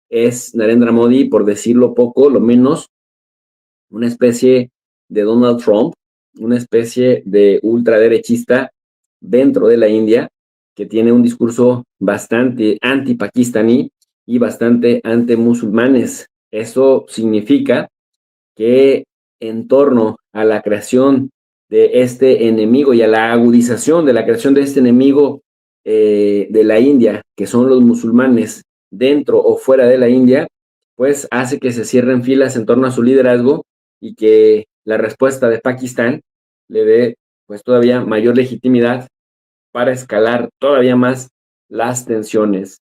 es Narendra Modi, por decirlo poco, lo menos, una especie de Donald Trump, una especie de ultraderechista dentro de la India, que tiene un discurso bastante anti-pakistaní y bastante anti-musulmanes. Eso significa que en torno a la creación de este enemigo y a la agudización de la creación de este enemigo de la India, que son los musulmanes dentro o fuera de la India, pues hace que se cierren filas en torno a su liderazgo y que la respuesta de Pakistán le dé pues todavía mayor legitimidad para escalar todavía más las tensiones.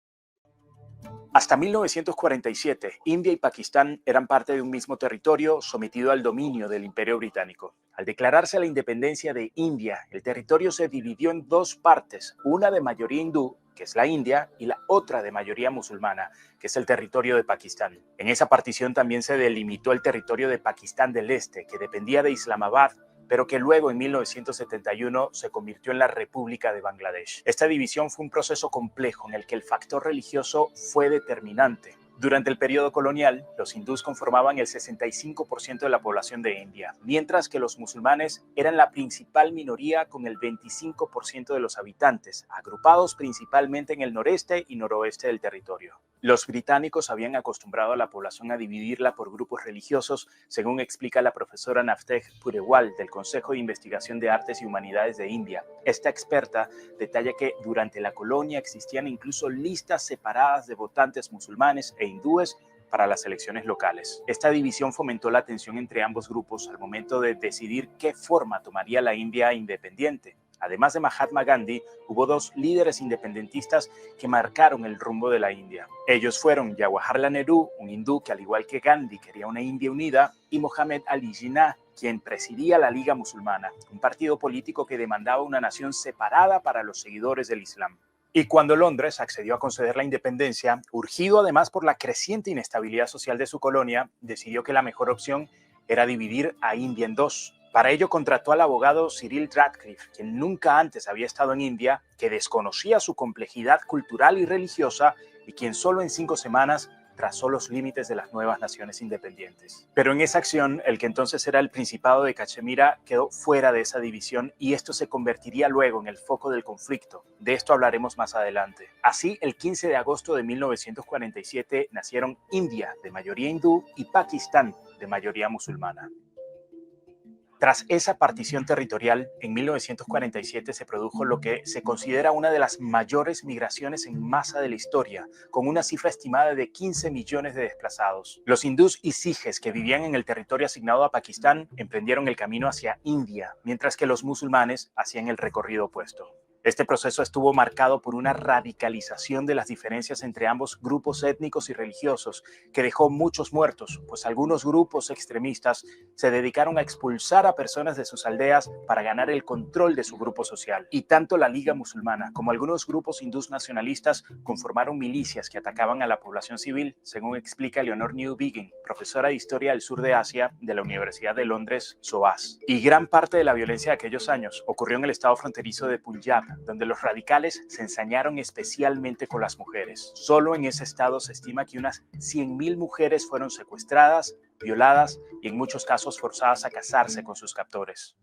Hasta 1947, India y Pakistán eran parte de un mismo territorio sometido al dominio del Imperio Británico. Al declararse la independencia de India, el territorio se dividió en dos partes, una de mayoría hindú, que es la India, y la otra de mayoría musulmana, que es el territorio de Pakistán. En esa partición también se delimitó el territorio de Pakistán del Este, que dependía de Islamabad, pero que luego en 1971 se convirtió en la República de Bangladesh. Esta división fue un proceso complejo en el que el factor religioso fue determinante. Durante el periodo colonial, los hindús conformaban el 65% de la población de India, mientras que los musulmanes eran la principal minoría con el 25% de los habitantes, agrupados principalmente en el noreste y noroeste del territorio. Los británicos habían acostumbrado a la población a dividirla por grupos religiosos, según explica la profesora Nafteg Purewal del Consejo de Investigación de Artes y Humanidades de India. Esta experta detalla que durante la colonia existían incluso listas separadas de votantes musulmanes e hindúes para las elecciones locales. Esta división fomentó la tensión entre ambos grupos al momento de decidir qué forma tomaría la India independiente. Además de Mahatma Gandhi, hubo dos líderes independentistas que marcaron el rumbo de la India. Ellos fueron Jawaharlal Nehru, un hindú que al igual que Gandhi quería una India unida, y Mohammad Ali Jinnah, quien presidía la Liga Musulmana, un partido político que demandaba una nación separada para los seguidores del Islam. Y cuando Londres accedió a conceder la independencia, urgido además por la creciente inestabilidad social de su colonia, decidió que la mejor opción era dividir a India en dos. Para ello contrató al abogado Cyril Radcliffe, quien nunca antes había estado en India, que desconocía su complejidad cultural y religiosa y quien solo en 5 semanas trazó los límites de las nuevas naciones independientes. Pero en esa acción, el que entonces era el Principado de Cachemira quedó fuera de esa división y esto se convertiría luego en el foco del conflicto. De esto hablaremos más adelante. Así, el 15 de agosto de 1947 nacieron India, de mayoría hindú, y Pakistán, de mayoría musulmana. Tras esa partición territorial, en 1947 se produjo lo que se considera una de las mayores migraciones en masa de la historia, con una cifra estimada de 15 millones de desplazados. Los hindús y sijes que vivían en el territorio asignado a Pakistán emprendieron el camino hacia India, mientras que los musulmanes hacían el recorrido opuesto. Este proceso estuvo marcado por una radicalización de las diferencias entre ambos grupos étnicos y religiosos, que dejó muchos muertos, pues algunos grupos extremistas se dedicaron a expulsar a personas de sus aldeas para ganar el control de su grupo social. Y tanto la Liga Musulmana como algunos grupos hindús nacionalistas conformaron milicias que atacaban a la población civil, según explica Leonor Newbigin, profesora de Historia del Sur de Asia de la Universidad de Londres, SOAS. Y gran parte de la violencia de aquellos años ocurrió en el estado fronterizo de Punjab, donde los radicales se ensañaron especialmente con las mujeres. Solo en ese estado se estima que unas 100.000 mujeres fueron secuestradas, violadas y en muchos casos forzadas a casarse con sus captores.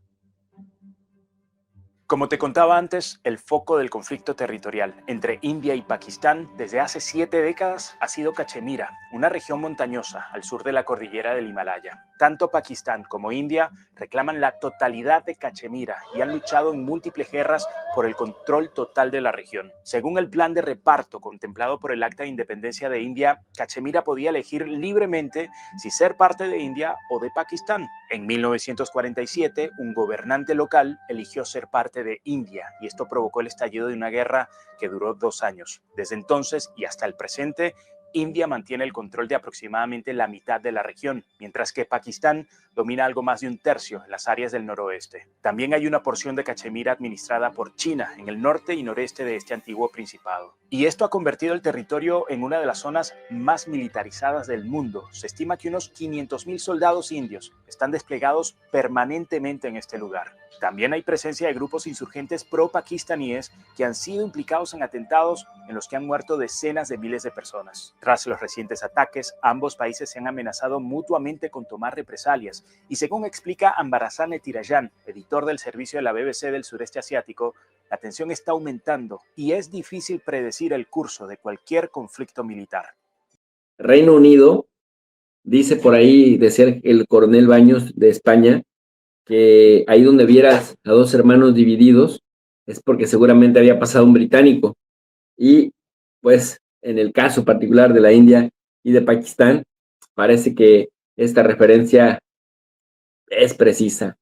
Como te contaba antes, el foco del conflicto territorial entre India y Pakistán desde hace 7 décadas ha sido Cachemira, una región montañosa al sur de la cordillera del Himalaya. Tanto Pakistán como India reclaman la totalidad de Cachemira y han luchado en múltiples guerras por el control total de la región. Según el plan de reparto contemplado por el Acta de Independencia de India, Cachemira podía elegir libremente si ser parte de India o de Pakistán. En 1947, un gobernante local eligió ser parte de India y esto provocó el estallido de una guerra que duró 2 años. Desde entonces y hasta el presente, India mantiene el control de aproximadamente la mitad de la región, mientras que Pakistán domina algo más de 1/3 en las áreas del noroeste. También hay una porción de Cachemira administrada por China en el norte y noreste de este antiguo principado. Y esto ha convertido el territorio en una de las zonas más militarizadas del mundo. Se estima que unos 500.000 soldados indios están desplegados permanentemente en este lugar. También hay presencia de grupos insurgentes pro-pakistaníes que han sido implicados en atentados en los que han muerto decenas de miles de personas. Tras los recientes ataques, ambos países se han amenazado mutuamente con tomar represalias y, según explica Ambarazane Tirayan, editor del servicio de la BBC del sureste asiático, la tensión está aumentando y es difícil predecir el curso de cualquier conflicto militar. Reino Unido, dice por ahí, decía el coronel Baños de España, que ahí donde vieras a dos hermanos divididos es porque seguramente había pasado un británico. Y pues en el caso particular de la India y de Pakistán, parece que esta referencia es precisa,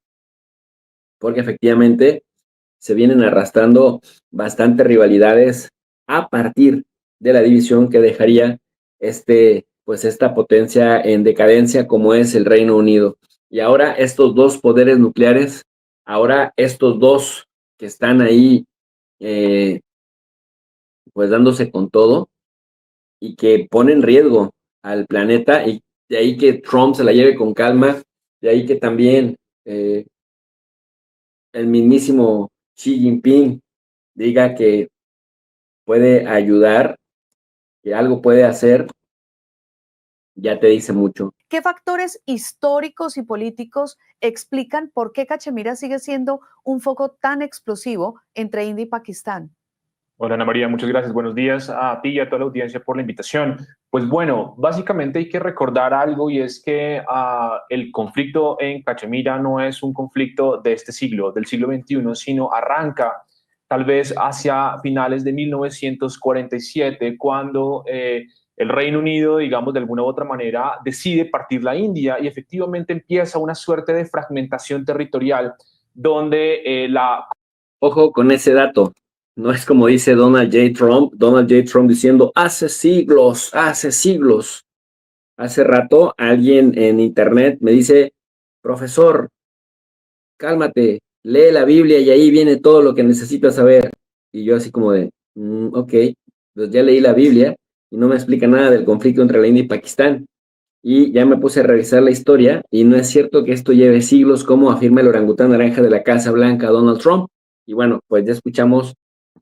porque efectivamente se vienen arrastrando bastantes rivalidades a partir de la división que dejaría pues esta potencia en decadencia como es el Reino Unido. Y ahora estos dos poderes nucleares, ahora estos dos que están ahí pues dándose con todo y que ponen en riesgo al planeta, y de ahí que Trump se la lleve con calma, de ahí que también el mismísimo Xi Jinping diga que puede ayudar, que algo puede hacer, ya te dice mucho. ¿Qué factores históricos y políticos explican por qué Cachemira sigue siendo un foco tan explosivo entre India y Pakistán? Hola Ana María, muchas gracias. Buenos días a ti y a toda la audiencia por la invitación. Pues bueno, básicamente hay que recordar algo, y es que el conflicto en Cachemira no es un conflicto de este siglo, del siglo XXI, sino arranca tal vez hacia finales de 1947, cuando el Reino Unido, digamos, de alguna u otra manera, decide partir la India y efectivamente empieza una suerte de fragmentación territorial donde Ojo con ese dato. No es como dice Donald J. Trump diciendo hace siglos. Hace rato alguien en internet me dice, profesor, cálmate, lee la Biblia y ahí viene todo lo que necesitas saber. Y yo así como de, ok, pues ya leí la Biblia y no me explica nada del conflicto entre la India y Pakistán. Y ya me puse a revisar la historia y no es cierto que esto lleve siglos, como afirma el orangután naranja de la Casa Blanca, Donald Trump. Y bueno, pues ya escuchamos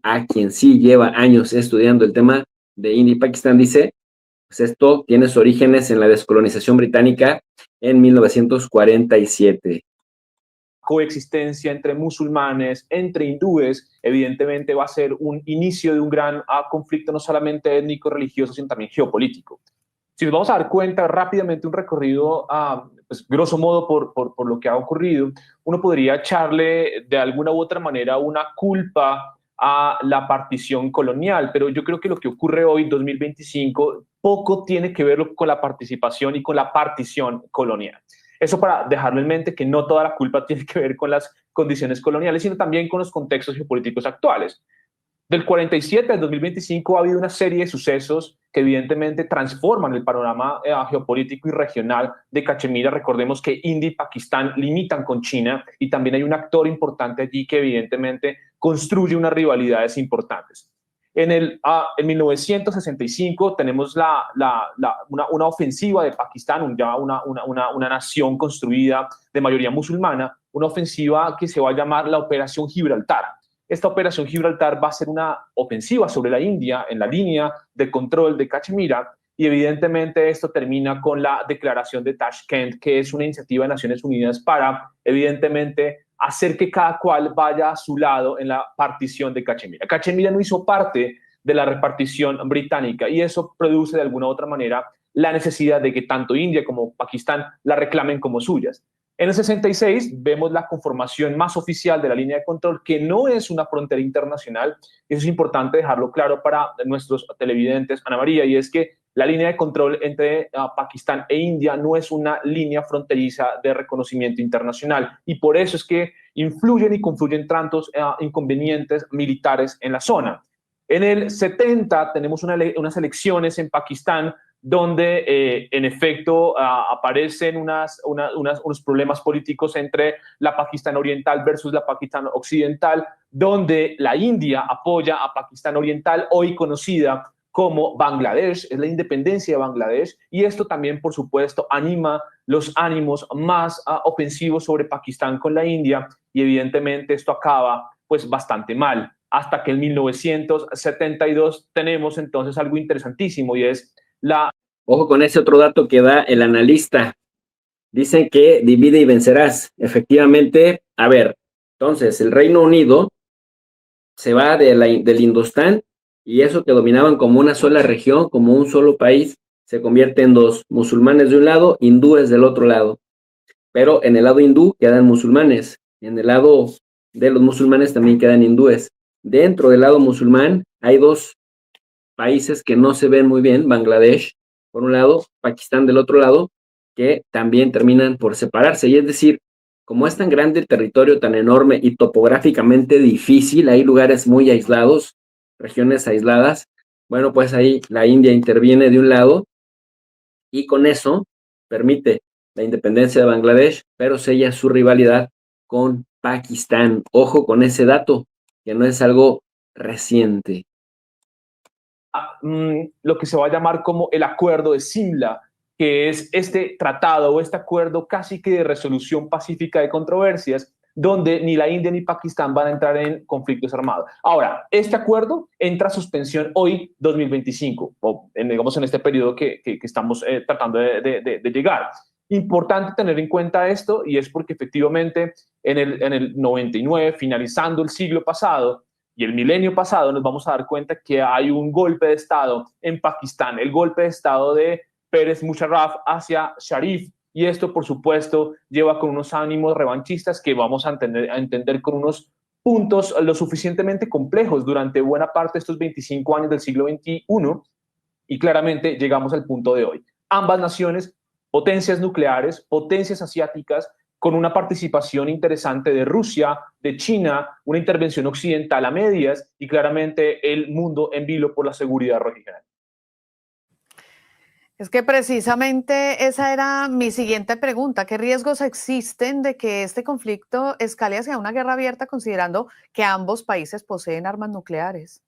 a quien sí lleva años estudiando el tema de India y Pakistán. Dice, pues esto tiene sus orígenes en la descolonización británica en 1947. Coexistencia entre musulmanes, entre hindúes, evidentemente va a ser un inicio de un gran conflicto no solamente étnico, religioso, sino también geopolítico. Si nos vamos a dar cuenta rápidamente, un recorrido, pues, grosso modo, por lo que ha ocurrido, uno podría echarle de alguna u otra manera una culpa a la partición colonial, pero yo creo que lo que ocurre hoy, 2025, poco tiene que ver con la participación y con la partición colonial. Eso para dejarlo en mente, que no toda la culpa tiene que ver con las condiciones coloniales, sino también con los contextos geopolíticos actuales. Del 47 al 2025 ha habido una serie de sucesos que evidentemente transforman el panorama geopolítico y regional de Cachemira. Recordemos que India y Pakistán limitan con China y también hay un actor importante allí que evidentemente construye unas rivalidades importantes. En 1965 tenemos una ofensiva de Pakistán, ya una nación construida de mayoría musulmana, una ofensiva que se va a llamar la Operación Gibraltar. Esta Operación Gibraltar va a ser una ofensiva sobre la India en la línea de control de Cachemira, y evidentemente esto termina con la Declaración de Tashkent, que es una iniciativa de Naciones Unidas para evidentemente hacer que cada cual vaya a su lado en la partición de Cachemira. Cachemira no hizo parte de la repartición británica y eso produce de alguna u otra manera la necesidad de que tanto India como Pakistán la reclamen como suyas. En el 66 vemos la conformación más oficial de la línea de control, que no es una frontera internacional. Eso es importante dejarlo claro para nuestros televidentes, Ana María, y es que la línea de control entre Pakistán e India no es una línea fronteriza de reconocimiento internacional, y por eso es que influyen y confluyen tantos inconvenientes militares en la zona. En el 70 tenemos unas elecciones en Pakistán donde en efecto aparecen unos problemas políticos entre la Pakistán Oriental versus la Pakistán Occidental, donde la India apoya a Pakistán Oriental, hoy conocida como Bangladesh, es la independencia de Bangladesh, y esto también, por supuesto, anima los ánimos más ofensivos sobre Pakistán con la India, y evidentemente esto acaba pues bastante mal, hasta que en 1972 tenemos entonces algo interesantísimo, y es la... Ojo con ese otro dato que da el analista. Dicen que divide y vencerás. Efectivamente, a ver, entonces el Reino Unido se va del Indostán, y eso que dominaban como una sola región, como un solo país, se convierte en dos, musulmanes de un lado, hindúes del otro lado. Pero en el lado hindú quedan musulmanes, en el lado de los musulmanes también quedan hindúes. Dentro del lado musulmán hay dos países que no se ven muy bien, Bangladesh por un lado, Pakistán del otro lado, que también terminan por separarse. Y es decir, como es tan grande el territorio, tan enorme y topográficamente difícil, hay lugares muy aislados, regiones aisladas, bueno, pues ahí la India interviene de un lado y con eso permite la independencia de Bangladesh, pero sella su rivalidad con Pakistán. Ojo con ese dato, que no es algo reciente. Lo que se va a llamar como el Acuerdo de Simla, que es este tratado o este acuerdo casi que de resolución pacífica de controversias, donde ni la India ni Pakistán van a entrar en conflictos armados. Ahora, este acuerdo entra a suspensión hoy, 2025, o digamos en este periodo que estamos tratando de llegar. Importante tener en cuenta esto, y es porque efectivamente en el 99, finalizando el siglo pasado, y el milenio pasado, nos vamos a dar cuenta que hay un golpe de Estado en Pakistán, el golpe de Estado de Pérez Musharraf hacia Sharif, y esto, por supuesto, lleva con unos ánimos revanchistas que vamos a entender con unos puntos lo suficientemente complejos durante buena parte de estos 25 años del siglo XXI, y claramente llegamos al punto de hoy. Ambas naciones, potencias nucleares, potencias asiáticas, con una participación interesante de Rusia, de China, una intervención occidental a medias, y claramente el mundo en vilo por la seguridad regional. Es que precisamente esa era mi siguiente pregunta. ¿Qué riesgos existen de que este conflicto escale hacia una guerra abierta, considerando que ambos países poseen armas nucleares?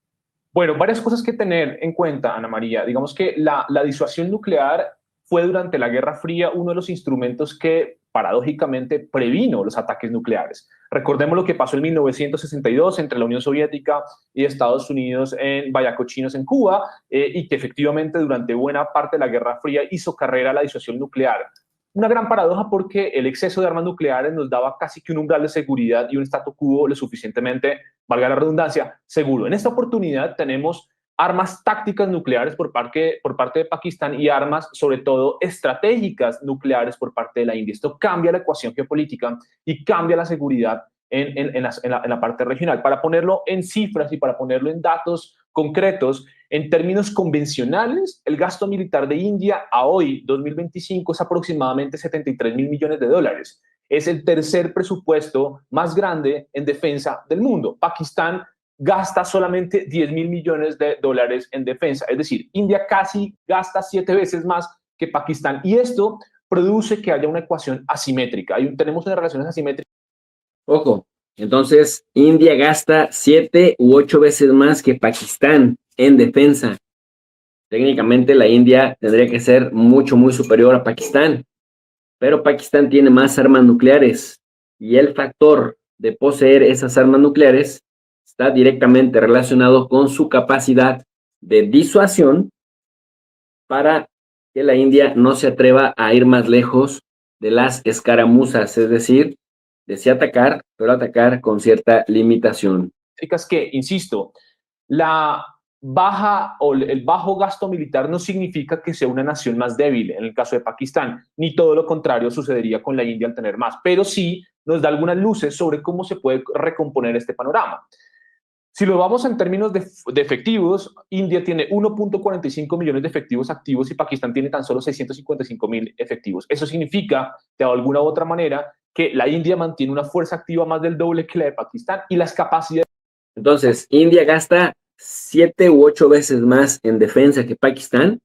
Bueno, varias cosas que tener en cuenta, Ana María. Digamos que la disuasión nuclear fue durante la Guerra Fría uno de los instrumentos que paradójicamente previno los ataques nucleares. Recordemos lo que pasó en 1962 entre la Unión Soviética y Estados Unidos en Bayacochinos, en Cuba, y que efectivamente durante buena parte de la Guerra Fría hizo carrera a la disuasión nuclear. Una gran paradoja, porque el exceso de armas nucleares nos daba casi que un umbral de seguridad y un statu quo lo suficientemente, valga la redundancia, seguro. En esta oportunidad tenemos armas tácticas nucleares por parte de Pakistán y armas, sobre todo, estratégicas nucleares por parte de la India. Esto cambia la ecuación geopolítica y cambia la seguridad en la parte regional. Para ponerlo en cifras y para ponerlo en datos concretos, en términos convencionales, el gasto militar de India a hoy, 2025, es aproximadamente 73.000 millones de dólares. Es el tercer presupuesto más grande en defensa del mundo. Pakistán gasta solamente 10.000 millones de dólares en defensa. Es decir, India casi gasta 7 veces más que Pakistán. Y esto produce que haya una ecuación asimétrica. Tenemos unas relaciones asimétricas. Ojo, entonces India gasta 7 u 8 veces más que Pakistán en defensa. Técnicamente la India tendría que ser mucho, muy superior a Pakistán, pero Pakistán tiene más armas nucleares, y el factor de poseer esas armas nucleares está directamente relacionado con su capacidad de disuasión para que la India no se atreva a ir más lejos de las escaramuzas, es decir, desea atacar, pero atacar con cierta limitación. Que, insisto, la baja o el bajo gasto militar no significa que sea una nación más débil en el caso de Pakistán, ni todo lo contrario sucedería con la India al tener más, pero sí nos da algunas luces sobre cómo se puede recomponer este panorama. Si lo vamos en términos de efectivos, India tiene 1.45 millones de efectivos activos y Pakistán tiene tan solo 655.000 efectivos. Eso significa, de alguna u otra manera, que la India mantiene una fuerza activa más del doble que la de Pakistán, y las capacidades. Entonces, India gasta 7 u 8 veces más en defensa que Pakistán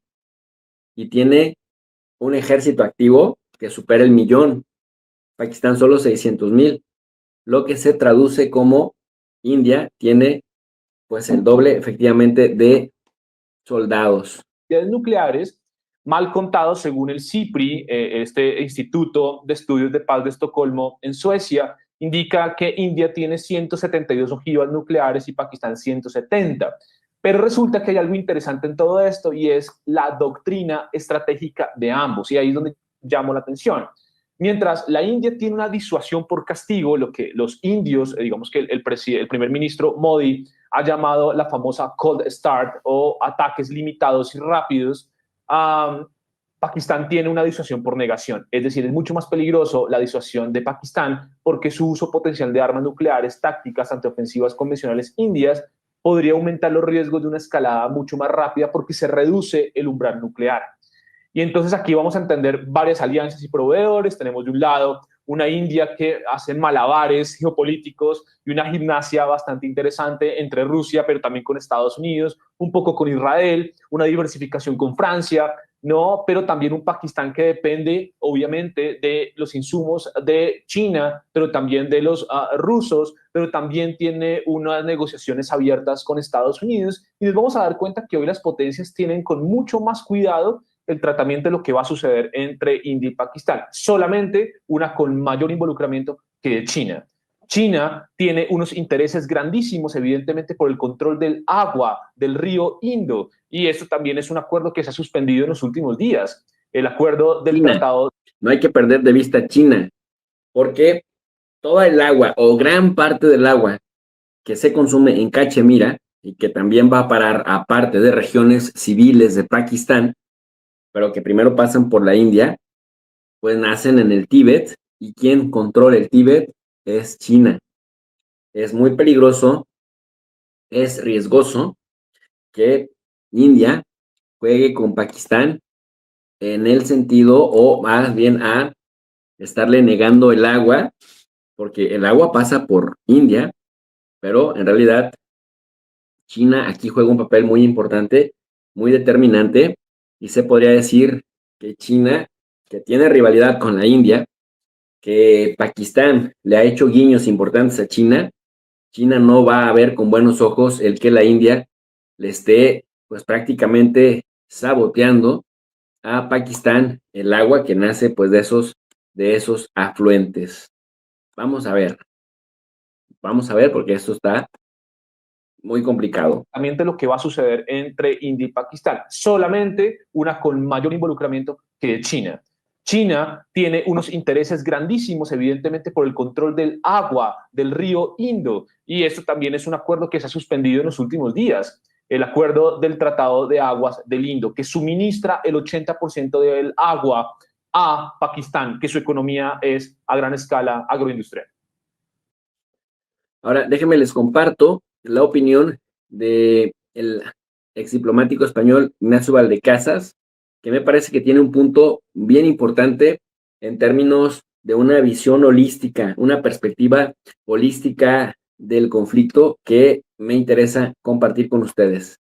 y tiene un ejército activo que supera el 1.000.000. Pakistán solo 600.000, lo que se traduce como India tiene pues el doble efectivamente de soldados nucleares, mal contados según el CIPRI, este Instituto de Estudios de Paz de Estocolmo en Suecia, indica que India tiene 172 ojivas nucleares y Pakistán 170. Pero resulta que hay algo interesante en todo esto y es la doctrina estratégica de ambos, y ahí es donde llamo la atención. Mientras la India tiene una disuasión por castigo, lo que los indios, digamos que el primer ministro Modi ha llamado la famosa cold start o ataques limitados y rápidos, Pakistán tiene una disuasión por negación. Es decir, es mucho más peligroso la disuasión de Pakistán porque su uso potencial de armas nucleares tácticas antiofensivas convencionales indias podría aumentar los riesgos de una escalada mucho más rápida porque se reduce el umbral nuclear. Y entonces aquí vamos a entender varias alianzas y proveedores. Tenemos de un lado una India que hace malabares geopolíticos y una gimnasia bastante interesante entre Rusia, pero también con Estados Unidos, un poco con Israel, una diversificación con Francia, ¿no? Pero también un Pakistán que depende, obviamente, de los insumos de China, pero también de los rusos, pero también tiene unas negociaciones abiertas con Estados Unidos. Y nos vamos a dar cuenta que hoy las potencias tienen con mucho más cuidado el tratamiento de lo que va a suceder entre India y Pakistán. Solamente una con mayor involucramiento que de China. China tiene unos intereses grandísimos, evidentemente, por el control del agua del río Indo, y esto también es un acuerdo que se ha suspendido en los últimos días. El acuerdo del China. tratado... No hay que perder de vista China, porque toda el agua o gran parte del agua que se consume en Cachemira y que también va a parar a parte de regiones civiles de Pakistán, pero que primero pasan por la India, pues nacen en el Tíbet, y quien controla el Tíbet es China. Es muy peligroso, es riesgoso que India juegue con Pakistán en el sentido, o más bien a estarle negando el agua, porque el agua pasa por India, pero en realidad China aquí juega un papel muy importante, muy determinante, y se podría decir que China, que tiene rivalidad con la India, que Pakistán le ha hecho guiños importantes a China, China no va a ver con buenos ojos el que la India le esté pues prácticamente saboteando a Pakistán el agua que nace pues de esos afluentes. Vamos a ver porque esto está muy complicado. De lo que va a suceder entre India y Pakistán, solamente una con mayor involucramiento que de China. China tiene unos intereses grandísimos, evidentemente, por el control del agua del río Indo, y esto también es un acuerdo que se ha suspendido en los últimos días, el acuerdo del Tratado de Aguas del Indo, que suministra el 80% del agua a Pakistán, que su economía es a gran escala agroindustrial. Ahora, déjenme les comparto la opinión del ex diplomático español Ignacio Valdecasas, que me parece que tiene un punto bien importante en términos de una visión holística, una perspectiva holística del conflicto que me interesa compartir con ustedes.